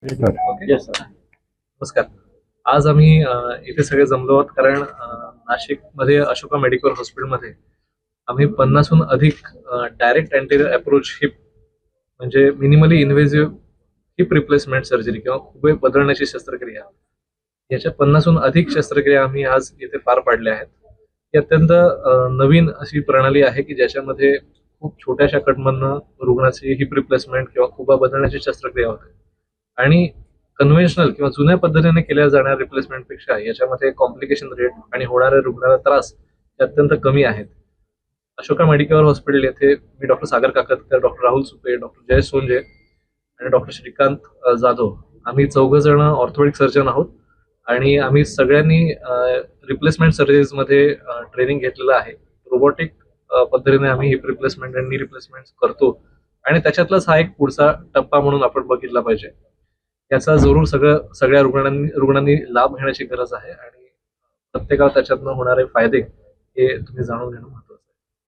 Okay. Yes sir. नमस्कार. आज आम्ही इथे सगळे जमलो आहोत कारण नाशिकमध्ये अशोका मेडिकल हॉस्पिटलमध्ये आम्ही 50हून अधिक डायरेक्ट अँटेरियर अप्रोच हिप म्हणजे minimally invasive heap replacement surgery किंवा खुबे बदलण्याची शस्त्रक्रिया याच्या 50हून अधिक शस्त्रक्रिया आम्ही आज इथे पार पाडल्या आहेत. ही अत्यंत नवीन अशी प्रणाली आहे की ज्याच्यामध्ये खूप छोट्याशा कटमधनं रुग्णाची हिप रिप्लेसमेंट किंवा खुबा बदलण्याची शस्त्रक्रिया होते आणि कन्व्हेन्शनल किंवा जुन्या पद्धतीने केल्या जाणाऱ्या रिप्लेसमेंट पेक्षा याच्यामध्ये कॉम्प्लिकेशन रेट आणि होणाऱ्या रुग्णाला त्रास हे अत्यंत कमी आहेत. अशोका मेडिकल हॉस्पिटल येथे मी डॉक्टर सागर काकतकर, डॉक्टर राहुल सुपे, डॉक्टर जय सोनजे आणि डॉक्टर श्रीकांत जाधव आम्ही चौघ जण ऑर्थोपेडिक सर्जन आहोत आणि आम्ही सगळ्यांनी रिप्लेसमेंट सर्जरीजमध्ये ट्रेनिंग घेतलेलं आहे. रोबोटिक पद्धतीने आम्ही हिप रिप्लेसमेंट आणि नी रिप्लेसमेंट करतो आणि त्याच्यातलाच हा एक पुढचा टप्पा म्हणून आपण बघितला पाहिजे. याचा जरूर सगळ्या रुग्णांनी लाभ घेण्याची गरज आहे आणि प्रत्येकाला त्याच्यातनं होणारे फायदे हे तुम्ही जाणून घेणं